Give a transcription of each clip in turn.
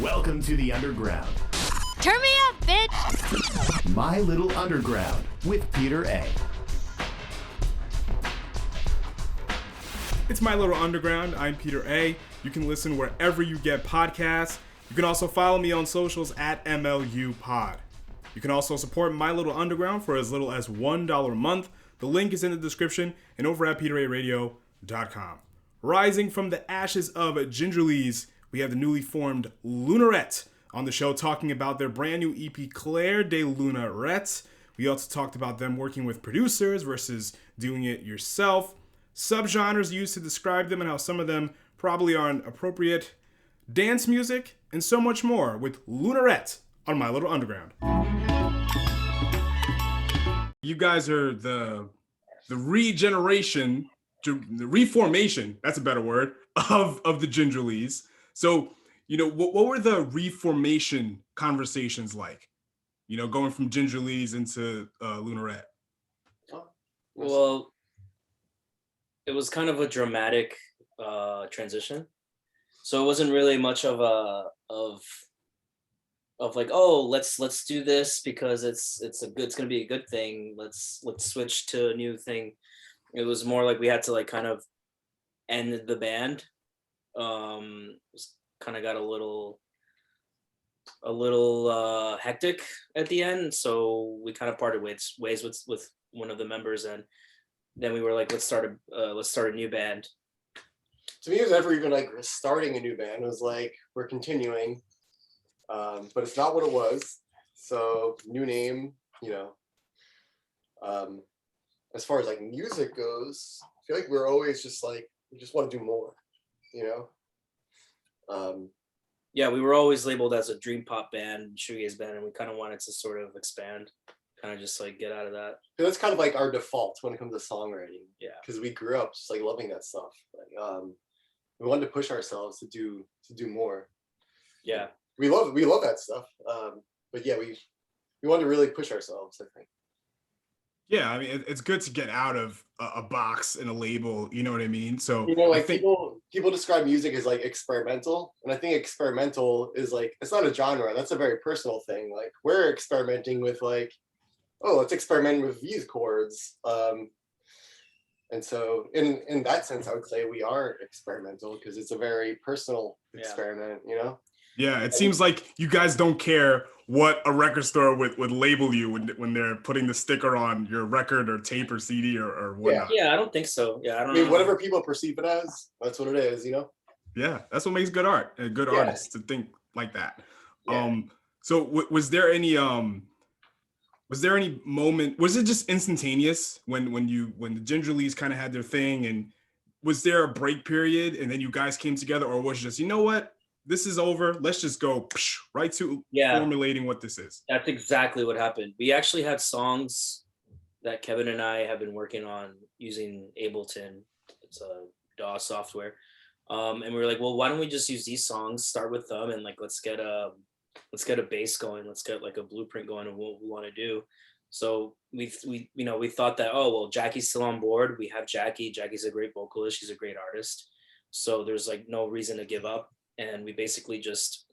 Welcome to the Underground. Turn me up, bitch! My Little Underground with Peter A. It's My Little Underground. I'm Peter A. You can listen wherever you get podcasts. You can also follow me on socials at MLU Pod. You can also support My Little Underground for as little as $1 a month. The link is in the description and over at peteraradio.com. Rising from the ashes of Gingerlys, we have the newly formed Lunarette on the show talking about their brand new EP, Clair De Lunarette. We also talked about them working with producers versus doing it yourself, subgenres used to describe them and how some of them probably aren't appropriate, dance music, and so much more with Lunarette on My Little Underground. You guys are the regeneration, the reformation, that's a better word, of the Gingerlys. So, what were the reformation conversations like? Going from Gingerlys into Lunarette? Well, it was kind of a dramatic transition. So it wasn't really much of like, oh, let's do this because it's gonna be a good thing. Let's switch to a new thing. It was more like we had to like kind of end the band. Kind of got a little hectic at the end, so we kind of parted ways with one of the members, and then we were like, let's start a new band. To me, it was never even like starting a new band. It was like we're continuing, but it's not what it was. So new name, as far as like music goes, I feel like we're always just like we just want to do more, Yeah, we were always labeled as a dream pop band, shoegaze band, and we kind of wanted to sort of expand, kind of just like get out of that. That's kind of like our default when it comes to songwriting. Yeah, because we grew up just like loving that stuff. Like, we wanted to push ourselves to do more. Yeah, we love that stuff. But yeah, we wanted to really push ourselves, I think. Yeah, I mean, it's good to get out of a box and a label, you know what I mean? So, like people describe music as like experimental, and I think experimental is like, it's not a genre, that's a very personal thing. Like we're experimenting with like, oh, let's experiment with these chords. And so in that sense, I would say we are experimental because it's a very personal experiment, Yeah, it seems like you guys don't care what a record store would label you when they're putting the sticker on your record or tape or CD or whatnot. Yeah, I don't think so. Yeah, I mean, whatever people perceive it as, that's what it is, Yeah, that's what makes good art and good artists to think like that. Yeah. So was there any moment? Was it just instantaneous when the Gingerlys kind of had their thing, and was there a break period and then you guys came together, or was it just what? This is over. Let's just go right to formulating what this is. That's exactly what happened. We actually had songs that Kevin and I have been working on using Ableton. It's a DAW software. And we were like, well, why don't we just use these songs, start with them, and like let's get a bass going. Let's get like a blueprint going of what we want to do. So we thought that, oh well, Jackie's still on board. We have Jackie. Jackie's a great vocalist. She's a great artist. So there's like no reason to give up. And we basically just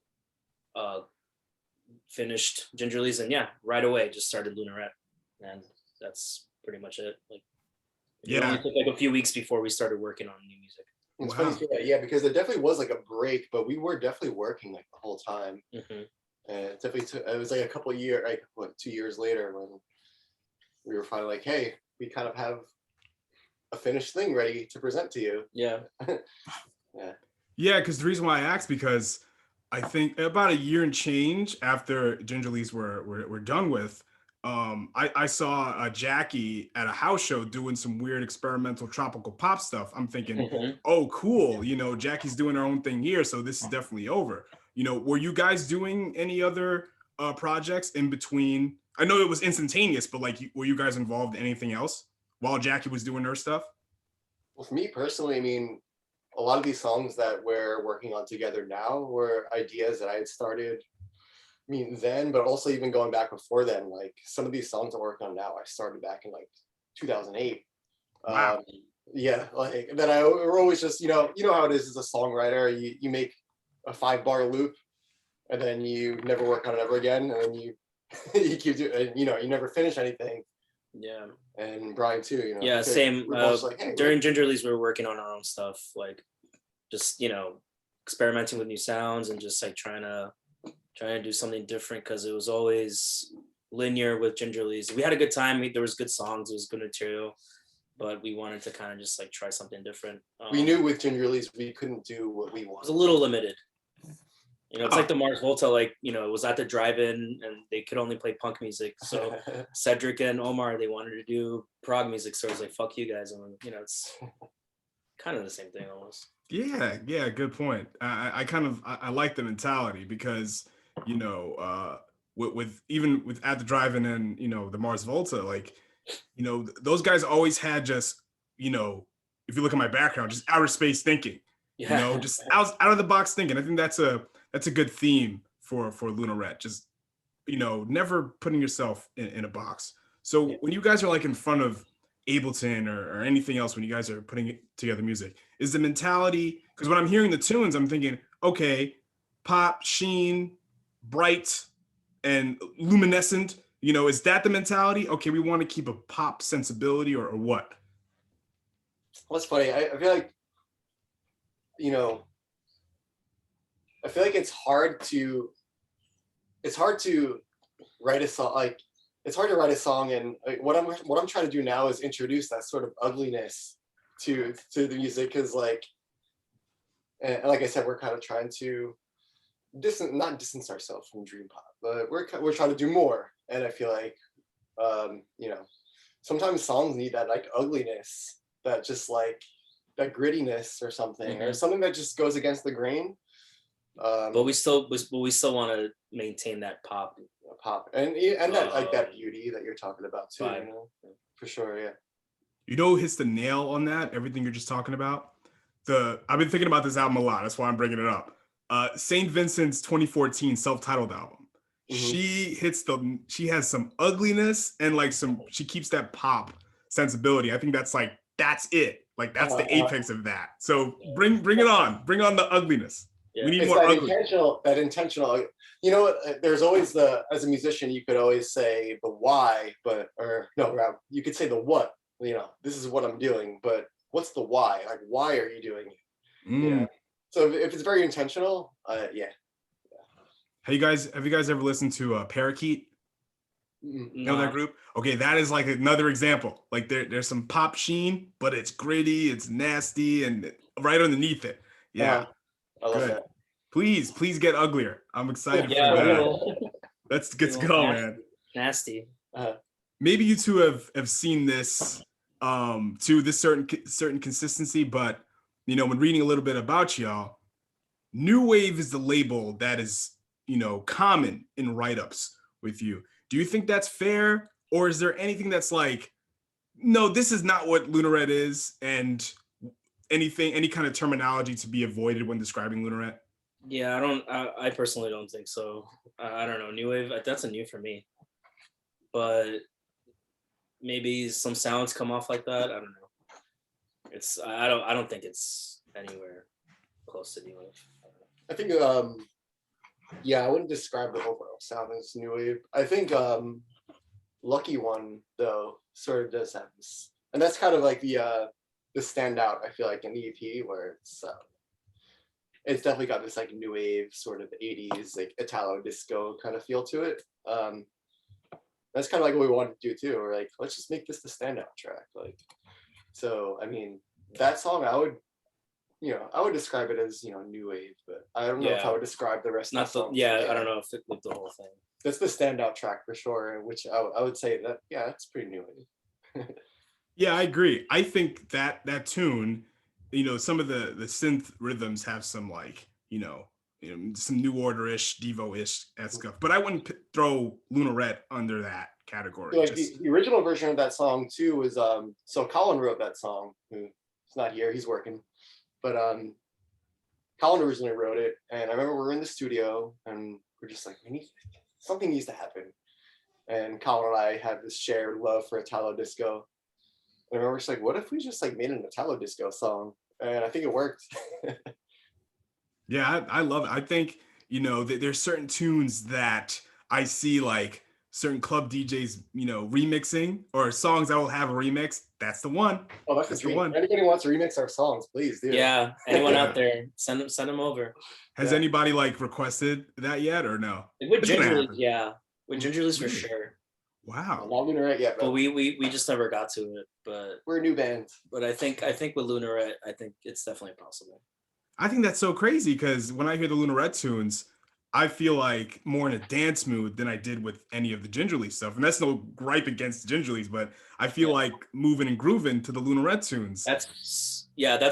finished Gingerlys, and right away just started Lunarette, and that's pretty much it. Like, it only took like a few weeks before we started working on new music. It's funny to say that, because there definitely was like a break, but we were definitely working like the whole time. Mm-hmm. And it definitely it was like a couple of years, like 2 years later, when we were finally like, hey, we kind of have a finished thing ready to present to you. Yeah. Yeah. Yeah, because the reason why I asked, because I think about a year and change after Gingerlys were done with, I saw Jackie at a house show doing some weird experimental tropical pop stuff. I'm thinking, oh, cool. Jackie's doing her own thing here, so this is definitely over. Were you guys doing any other projects in between? I know it was instantaneous, but like, were you guys involved in anything else while Jackie was doing her stuff? Well, for me personally, I mean, a lot of these songs that we're working on together now were ideas that I had started, then, but also even going back before then. Like some of these songs I'm working on now, I started back in like 2008. Wow. Yeah, like that. We're always just, you know how it is as a songwriter. You make a 5-bar loop, and then you never work on it ever again, and then you you keep doing, you know, you never finish anything. Yeah. And Brian too, you know. Yeah, same. We're both like, hey, during Gingerlys, we were working on our own stuff, like just, you know, experimenting with new sounds and just like trying to do something different, because it was always linear with Gingerlys. We had a good time. There was good songs. It was good material, but we wanted to kind of just like try something different. We knew with Gingerlys we couldn't do what we It was wanted. a little limited. You know, it's like the Mars Volta, like, you know, it was at the drive-in and they could only play punk music. So Cedric and Omar, they wanted to do prog music. So I was like, fuck you guys. And, you know, it's kind of the same thing almost. Yeah, good point. I like the mentality, because, you know, with even with at the drive-in and, you know, the Mars Volta, like, you know, those guys always had just, you know, if you look at my background, just outer space thinking. Yeah. You know, just out of the box thinking. I think that's a good theme for Lunarette. Just, you know, never putting yourself in a box. So when you guys are like in front of Ableton or anything else, when you guys are putting together music, is the mentality, because when I'm hearing the tunes, I'm thinking, okay, pop, sheen, bright, and luminescent, you know, is that the mentality? Okay, we want to keep a pop sensibility, or what? Well, it's funny. I feel like, you know, I feel like it's hard to write a song. Like, it's hard to write a song, and like, what I'm trying to do now is introduce that sort of ugliness to the music, because like, and like I said, we're kind of trying to not distance ourselves from dream pop, but we're trying to do more. And I feel like, you know, sometimes songs need that like ugliness, that just like that grittiness or something, or something that just goes against the grain. But we still want to maintain that pop and that like that beauty that you're talking about too, you know? For sure. Yeah. You know who hits the nail on that? Everything you're just talking about. I've been thinking about this album a lot. That's why I'm bringing it up. St. Vincent's 2014 self-titled album. Mm-hmm. She has some ugliness and like she keeps that pop sensibility. I think that's it. Like that's the apex of that. So bring it on. Bring on the ugliness. Yeah. We need it's more that intentional, you know, there's always as a musician, you could always say the why, you could say the what, you know, this is what I'm doing, but what's the why? Like, why are you doing it? You know? So if it's very intentional, yeah. Have you guys ever listened to Parakeet? You know that group? Okay, that is like another example. Like there's some pop sheen, but it's gritty, it's nasty, and right underneath it. Yeah. I love that. Please get uglier. I'm excited for that. Let's get to go, man. Nasty. Maybe you two have seen this to this certain consistency, but you know, when reading a little bit about y'all, New Wave is the label that is, you know, common in write-ups with you. Do you think that's fair, or is there anything that's like, no, this is not what Lunarette is, and any kind of terminology to be avoided when describing Lunarette? Yeah, I personally don't think so. I don't know. New Wave, that's a new for me. But maybe some sounds come off like that. I don't know. I don't think it's anywhere close to New Wave. I think I wouldn't describe the overall sound as New Wave. I think Lucky One though sort of does have this, and that's kind of like the standout, I feel like, in the EP, where it's definitely got this like new wave sort of 80s like Italo disco kind of feel to it. That's kind of like what we wanted to do too. We're like, let's just make this the standout track. Like, so I mean, that song I would describe it as, you know, new wave, but I don't know if I would describe the rest of the song. I don't know if it with the whole thing. That's the standout track for sure, which I would say that that's pretty new wave. Yeah, I agree. I think that tune, you know, some of the synth rhythms have some like, you know, some New Order-ish, Devo-ish stuff, but I wouldn't throw Lunarette under that category. Like the original version of that song too was so Colin wrote that song. He's not here, he's working, but Colin originally wrote it, and I remember we were in the studio and we're just like, something needs to happen, and Colin and I had this shared love for Italo disco. And I remember just like, what if we just like made an Italo disco song? And I think it worked. Yeah, I love it. I think, you know, there's certain tunes that I see like certain club DJs, you know, remixing, or songs that will have a remix. That's the one. Oh, that's the one. Anybody wants to remix our songs, please do. Yeah, anyone out there, send them over. Has anybody like requested that yet or no? With Gingerlys, yeah. With Gingerlys for sure. Wow. Not Lunarette yet, but we just never got to it. But we're a new band. But I think with Lunarette, I think it's definitely possible. I think that's so crazy because when I hear the Lunarette tunes, I feel like more in a dance mood than I did with any of the Gingerlys stuff. And that's no gripe against the Gingerlys, but I feel like moving and grooving to the Lunarette tunes. That's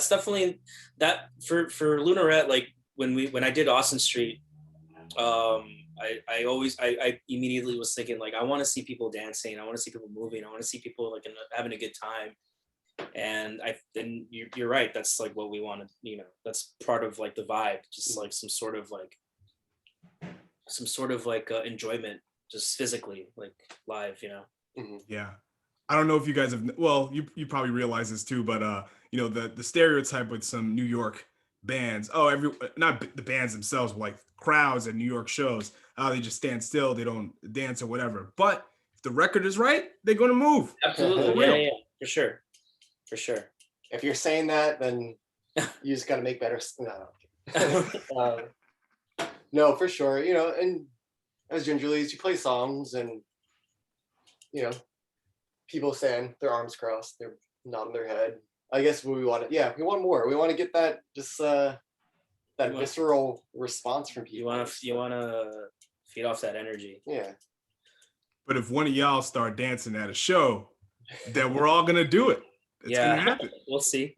definitely that for Lunarette. Like when I did Austin Street, I immediately was thinking like, I want to see people dancing. I want to see people moving. I want to see people like having a good time. And you're right. That's like what we wanted, you know, that's part of like the vibe, just like some sort of like enjoyment, just physically, like live, you know? Mm-hmm. Yeah. I don't know if you guys have, well, you probably realize this too, but you know, the stereotype with some New York bands, not the bands themselves, but like crowds at New York shows, they just stand still, they don't dance or whatever. But if the record is right, they're gonna move. Absolutely. Yeah, for sure. If you're saying that, then you just got to make better. No. No, for sure. You know, and as Gingerlys, you play songs, and you know, people stand, their arms crossed, they're nodding their head. I guess we want it. Yeah, we want more. We want to get that that visceral response from people. You want to feed off that energy. Yeah. But if one of y'all start dancing at a show, then we're all gonna do it. It's gonna happen. We'll see.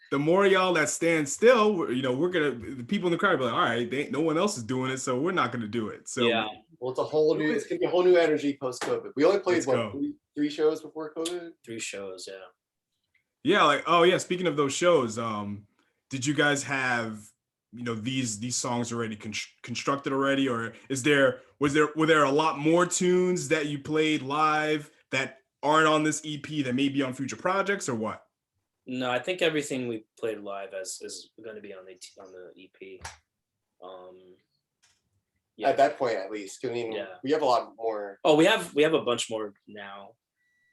The more y'all that stand still, you know, the people in the crowd be like, all right, no one else is doing it, so we're not gonna do it. So yeah, well, it's gonna be a whole new energy post COVID. We only played three shows before COVID. 3 shows, yeah. Yeah, like yeah. Speaking of those shows, did you guys have, you know, these songs already constructed already, or were there a lot more tunes that you played live that aren't on this EP that may be on future projects, or what? No, I think everything we played live is going to be on the EP. Yeah. At that point, at least. I mean, we have a lot more. Oh, we have a bunch more now,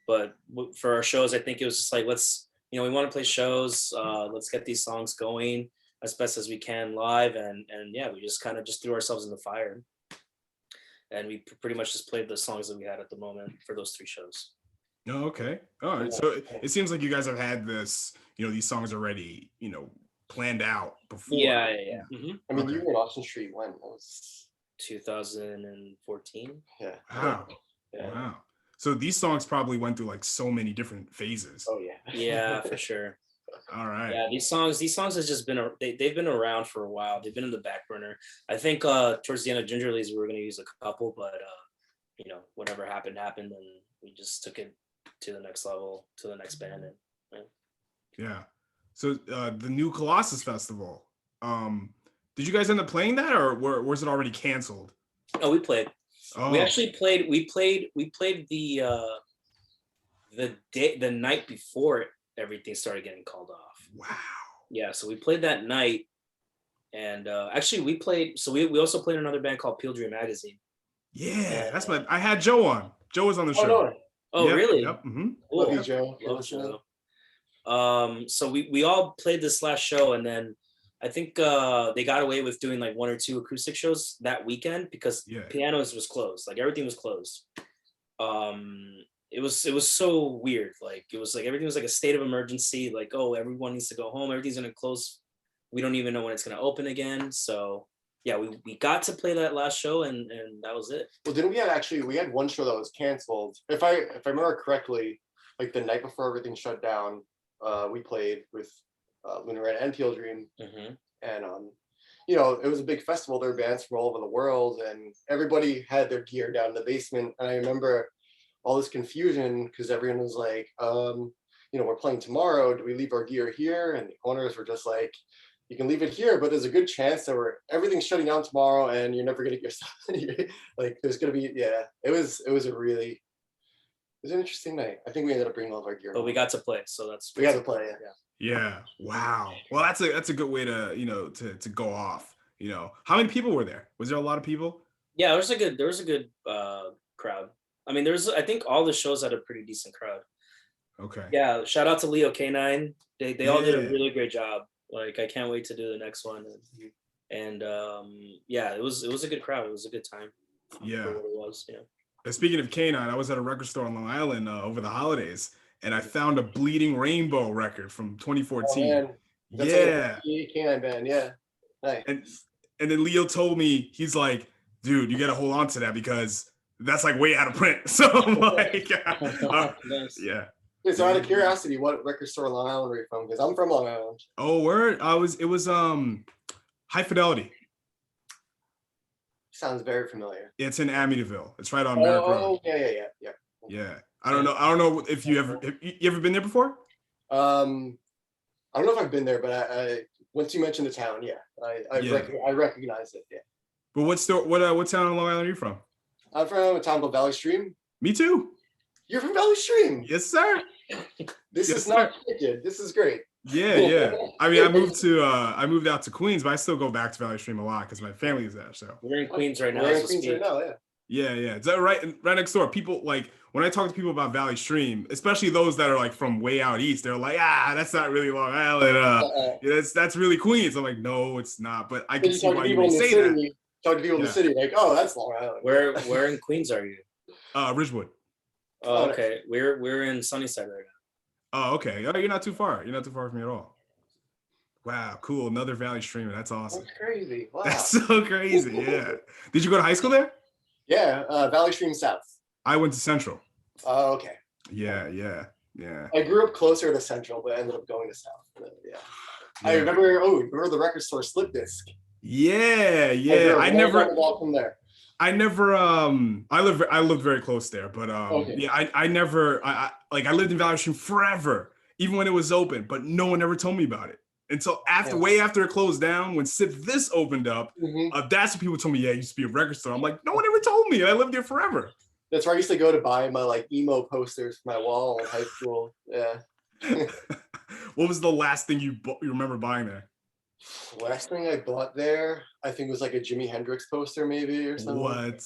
but for our shows, I think it was just like, we want to play shows. Let's get these songs going as best as we can live, and yeah, we just kind of just threw ourselves in the fire, and we pretty much just played the songs that we had at the moment for those 3 shows. Oh, okay. All right. So it seems like you guys have had this, you know, these songs already, you know, planned out before. Yeah. Mm-hmm. I mean, you were in Austin Street when? That was 2014. Yeah. Wow. Yeah. Wow. So these songs probably went through like so many different phases. Oh yeah. Yeah, for sure. All right. Yeah, these songs has just been they've been around for a while. They've been in the back burner. I think towards the end of Gingerlys we were going to use a couple, but you know, whatever happened, and we just took it to the next level, to the next band. And yeah. So the new Colossus Festival, did you guys end up playing that, or was it already canceled? Oh, we played. Oh. We actually played. We played the night before everything started getting called off. Wow. Yeah, so we played that night, and actually we played. So we also played another band called Peel Dream Magazine. Yeah, that's I had Joe on. Joe was on the show. No. Oh, yep, really? Yep. Mm-hmm. Cool. Love you, Joe. Love Joe. So we all played this last show, and then I think they got away with doing like 1 or 2 acoustic shows that weekend because pianos was closed. Like everything was closed. It was so weird. Like it was like everything was like a state of emergency. Like, oh, everyone needs to go home. Everything's gonna close. We don't even know when it's gonna open again. So yeah, we got to play that last show, and that was it. Well, didn't we had one show that was canceled. If I remember correctly, like the night before everything shut down, we played with Lunarette and Peel Dream, and you know, it was a big festival. There were bands from all over the world, and everybody had their gear down in the basement. And I remember all this confusion because everyone was like, you know, we're playing tomorrow. Do we leave our gear here? And the owners were just like, you can leave it here, but there's a good chance that everything's shutting down tomorrow, and you're never gonna get your stuff. Like there's gonna be, it was an interesting night. I think we ended up bringing all of our gear. But we got to play, so we got to play. Yeah. Wow. Well, that's a good way to, you know, to go off. You know, how many people were there? Was there a lot of people? Yeah, there was a good crowd. I mean, I think all the shows had a pretty decent crowd. Okay. Yeah, shout out to Leo K9. They all did a Yeah. really great job. Like, I can't wait to do the next one. And yeah, it was a good crowd. It was a good time. Yeah. For what it was. Yeah. And speaking of K9, I was at a record store on Long Island over the holidays, and I found a Bleeding Rainbow record from 2014. Oh, man. That's Yeah. a Canine band, yeah. Nice. And then Leo told me, he's like, dude, you gotta hold on to that because that's like way out of print. So I'm like, Nice. yeah. Wait, so out of curiosity, what record store in Long Island are you from? Because I'm from Long Island. Oh, word. It was High Fidelity. Sounds very familiar. It's in Amityville. It's right on Merrick Road. Yeah. Yeah. I don't know if you ever been there before? I don't know if I've been there, but I once you mentioned the town, yeah, I recognize it. Yeah. But what town in Long Island are you from? I'm from a town called Valley Stream. Me too. You're from Valley Stream. Yes, sir. This Yes, is not scripted. This is great. Yeah. I mean, I moved out to Queens, but I still go back to Valley Stream a lot because my family is there. So We're in Queens right now. We're in Queens right now, yeah. yeah. Is that right next door? People like when I talk to people about Valley Stream, especially those that are like from way out east, they're like, that's not really Long Island. That's really Queens. I'm like, no, it's not. But I can see why you would say that. Talk to people in the city, like, oh, that's Long Island. Where in Queens are you? Ridgewood. Oh, okay. We're in Sunnyside right now. Oh, okay. Oh, you're not too far. You're not too far from me at all. Wow, cool. Another Valley Streamer. That's awesome. That's crazy. Wow. That's so crazy. Yeah. Did you go to high school there? Yeah, Valley Stream South. I went to Central. Oh, okay. Yeah. I grew up closer to Central, but ended up going to South. Yeah. I remember the record store Slip Disc. Yeah. I lived very close there, but okay. I lived in Valley Stream forever, even when it was open, but no one ever told me about it until way after it closed down. When Sip This opened up, that's when people told me, yeah, it used to be a record store. I'm like, no one ever told me. I lived there forever. That's where I used to go to buy my like emo posters for my wall in high school. Yeah. What was the last thing you remember buying there? Last thing I bought there, I think was like a Jimi Hendrix poster, maybe, or something. What?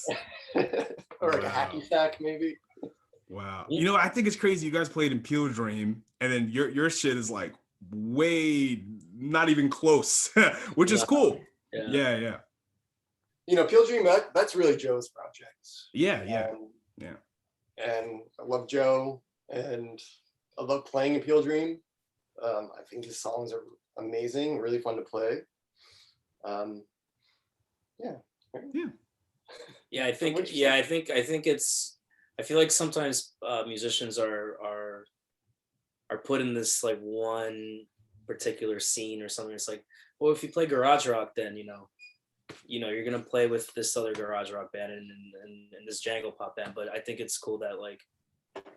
Or like a hacky sack, maybe. Wow. You know, I think it's crazy. You guys played in Peel Dream, and then your shit is like way not even close, which is cool. Yeah. You know, Peel Dream, that's really Joe's project. Yeah. And I love Joe, and I love playing in Peel Dream. I think his songs are amazing, really fun to play. I think it's, I feel like sometimes musicians are put in this like one particular scene or something. It's like, well, if you play garage rock, then you know you're gonna play with this other garage rock band and this jangle pop band. But I think it's cool that like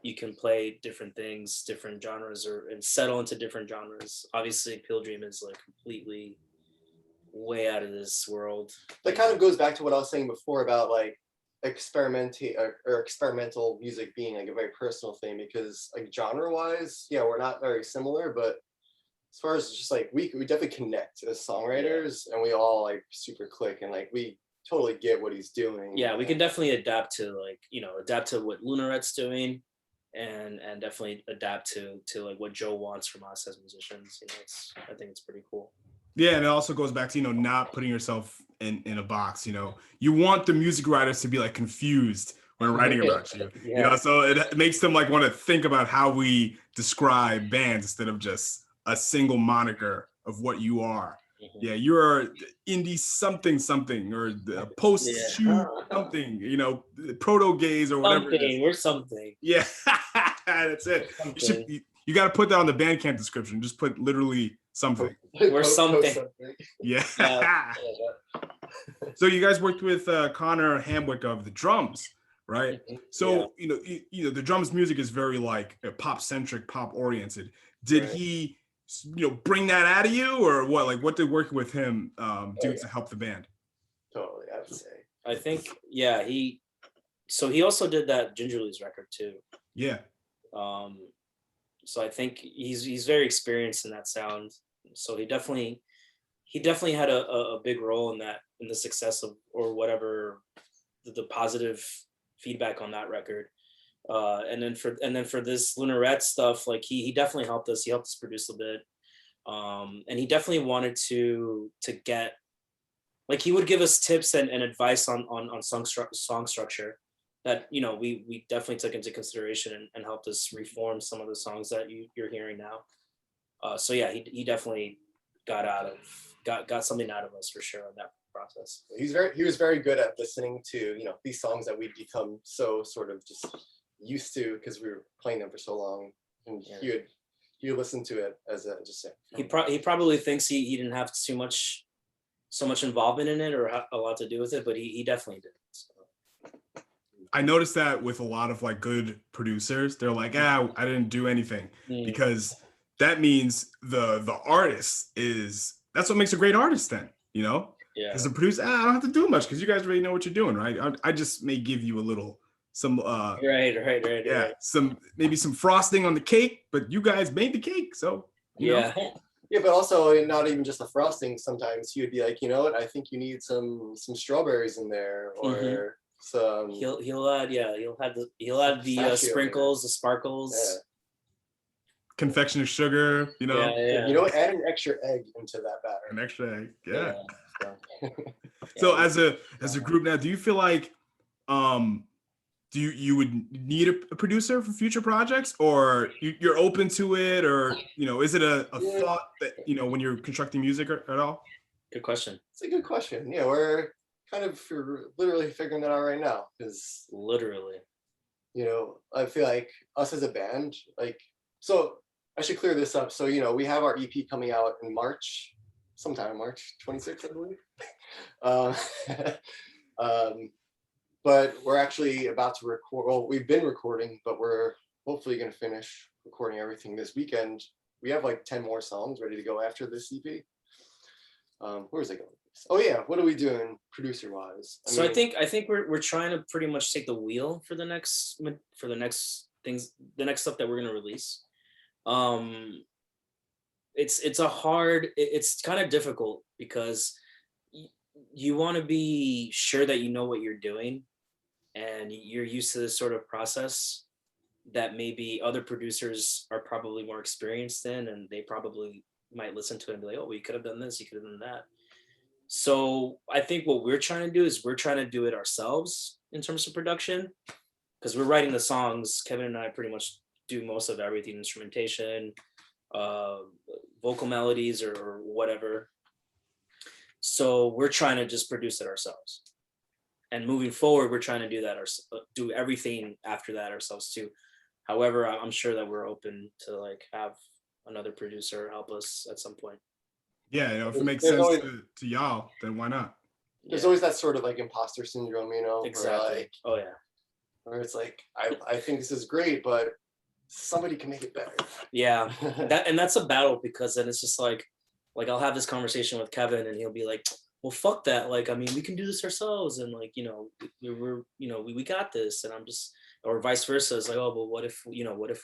you can play different things, different genres, and settle into different genres. Obviously, Peel Dream is like completely way out of this world. That kind of goes back to what I was saying before about like experimental music being like a very personal thing, because like genre-wise, we're not very similar, but as far as just like we definitely connect as songwriters, and we all like super click, and like we totally get what he's doing. Yeah, we can definitely adapt to what Lunarette's doing, and definitely adapt to like what Joe wants from us as musicians. I think it's pretty cool. Yeah, and it also goes back to not putting yourself in a box. You want the music writers to be like confused when writing about you. So it makes them like want to think about how we describe bands instead of just a single moniker of what you are. Yeah, you're indie something or the post shoot something, proto gays or whatever. We're something. Yeah, that's it. You got to put that on the Bandcamp description. Just put literally something. We're something. Yeah. So you guys worked with Connor Hamwick of the drums, right? So the drums music is very like pop centric, pop oriented. Did he bring that out of you, or what? Like, what did working with him do to help the band? Totally, I would say. I think, he also did that Gingerlys record too. Yeah. So I think he's very experienced in that sound. So he definitely he definitely had a big role in that, in the success of, or whatever, the positive feedback on that record. And then for this Lunarette stuff, like he definitely helped us. He helped us produce a bit. And he definitely wanted to get, like, he would give us tips and advice on song structure that, you know, we definitely took into consideration and helped us reform some of the songs that you're hearing now. So yeah, he definitely got something out of us for sure in that process. He was very good at listening to, you know, these songs that we'd become so sort of just used to because we were playing them for so long, and he would listen to it as a just he probably thinks he didn't have so much involvement in it or a lot to do with it, but he definitely did. So. I noticed that with a lot of like good producers, they're like, I didn't do anything, because that means the artist that's what makes a great artist then, you know? Yeah. As a producer, I don't have to do much because you guys already know what you're doing, right? I just may give you some right. maybe some frosting on the cake, but you guys made the cake, so you know. Yeah, but also not even just the frosting. Sometimes he would be like, you know what, I think you need some strawberries in there, or some. He'll add the sprinkles, the sparkles. Yeah. Confectioner sugar, you know. Yeah. You know what? Add an extra egg into that batter. An extra egg, yeah. So as a group now, do you feel like you would need a producer for future projects, or you're open to it, or, you know, is it a thought that, you know, when you're constructing music at all? Good question. It's a good question. Yeah, we're kind of literally figuring that out right now, because literally, you know, I feel like us as a band, like, so I should clear this up. So, you know, we have our EP coming out in March, sometime March 26th, I believe. But we're actually about to record. Well, we've been recording, but we're hopefully going to finish recording everything this weekend. We have like 10 more songs ready to go after this EP. Where's it going? Oh yeah, what are we doing producer wise? I think we're trying to pretty much take the wheel for the next things, the next stuff that we're gonna release. It's kind of difficult because you want to be sure that you know what you're doing and you're used to this sort of process that maybe other producers are probably more experienced in, and they probably might listen to it and be like, oh, well, you could have done this, you could have done that. So I think what we're trying to do is we're trying to do it ourselves in terms of production, because we're writing the songs. Kevin and I pretty much do most of everything, instrumentation, vocal melodies or whatever. So we're trying to just produce it ourselves. And moving forward, we're trying to do everything after that ourselves too. However, I'm sure that we're open to like have another producer help us at some point. Yeah, you know, if it makes sense to y'all, then why not? There's always that sort of like imposter syndrome, you know? Exactly. Where it's like, I think this is great, but somebody can make it better. Yeah, that's a battle, because then it's just like I'll have this conversation with Kevin and he'll be like, well, fuck that. Like, I mean, we can do this ourselves. And like, you know, we got this. And I'm just, or vice versa. It's like, oh, but what if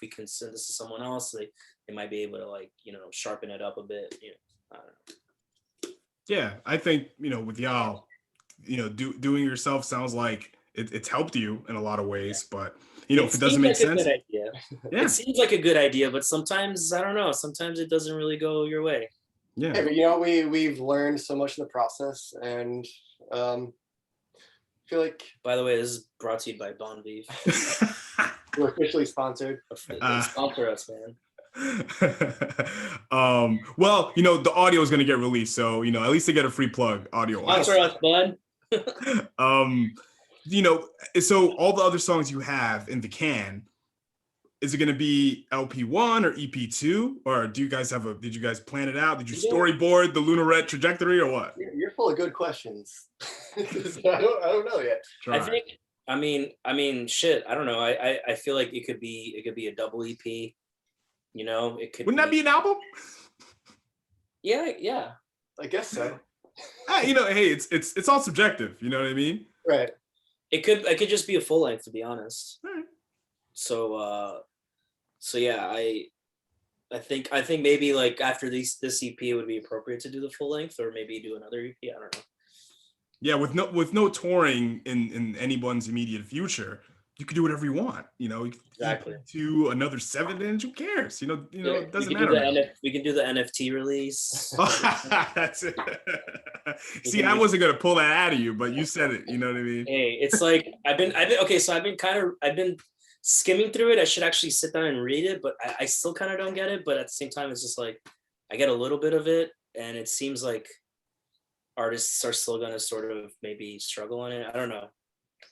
we can send this to someone else? They might be able to like, you know, sharpen it up a bit. You know, I don't know. Yeah, I think, you know, with y'all, you know, doing yourself sounds like it's helped you in a lot of ways, but you know, if it doesn't make sense. Yeah. It seems like a good idea, but sometimes, I don't know, sometimes it doesn't really go your way. Yeah, but you know, we've learned so much in the process, and I feel like. By the way, this is brought to you by Bon Vive. We're officially sponsored. Sponsor us, man. Well, you know, the audio is going to get released, so you know, at least they get a free plug audio. Sponsor us, bud. You know, so all the other songs you have in the can, is it going to be LP1 or EP2, or did you guys plan it out? Did you storyboard the Lunarette trajectory or what? You're full of good questions. I don't know yet. Try. I mean, shit. I don't know. I feel like it could be a double EP. You know, it could. Wouldn't that be an album? Yeah. I guess so. You know, hey, it's all subjective. You know what I mean? Right. It could just be a full length, to be honest. Right. So yeah, I think maybe like after this EP it would be appropriate to do the full length, or maybe do another EP. I don't know. Yeah, with no touring in anyone's immediate future, you could do whatever you want. You know, Exactly. To another 7-inch. Who cares? You know, it doesn't we can matter. we can do the NFT release. That's it. See, I wasn't gonna pull that out of you, but you said it. You know what I mean? Hey, it's like I've been okay. So I've been skimming through it. I should actually sit down and read it, but I still kind of don't get it. But at the same time, it's just like I get a little bit of it, and it seems like artists are still going to sort of maybe struggle on it. I don't know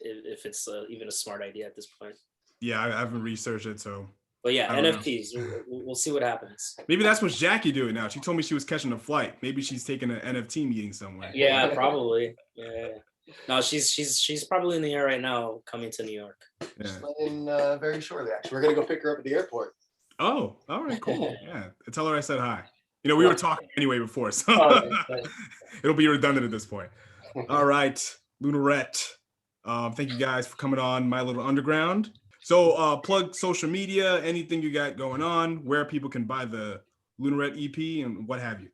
if it's even a smart idea at this point. Yeah, I haven't researched it, so. But yeah, NFTs. We'll see what happens. Maybe that's what Jackie doing now. She told me she was catching a flight. Maybe she's taking an NFT meeting somewhere. Yeah, probably. Yeah. No, she's probably in the air right now, coming to New York. Yeah. In very shortly, actually, we're gonna go pick her up at the airport. Oh, all right, cool. Yeah, tell her I said hi. You know, we were talking anyway before, so it'll be redundant at this point. All right, Lunarette. Thank you guys for coming on My Little Underground. So plug social media, anything you got going on, where people can buy the Lunarette EP and what have you.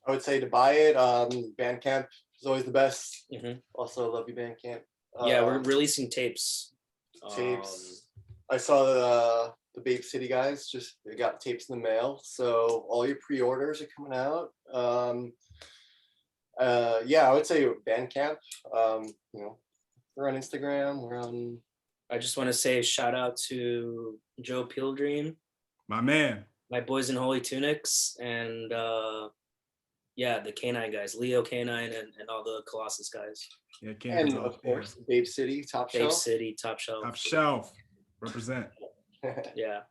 I would say to buy it. Bandcamp is always the best. Mm-hmm. Also, love you, Bandcamp. Yeah, we're releasing tapes. I saw the Babe City guys they got tapes in the mail, so all your pre-orders are coming out. Yeah, I would say Bandcamp. You know, we're on Instagram. We're on. I just want to say shout out to Joe Pilgrim, my man, my boys in Holy Tunics, and yeah, the K9 guys, Leo K9 and all the Colossus guys. Yeah, and of course, Babe City, Top Shelf. Babe City, Top Shelf. Top Shelf, represent. Yeah.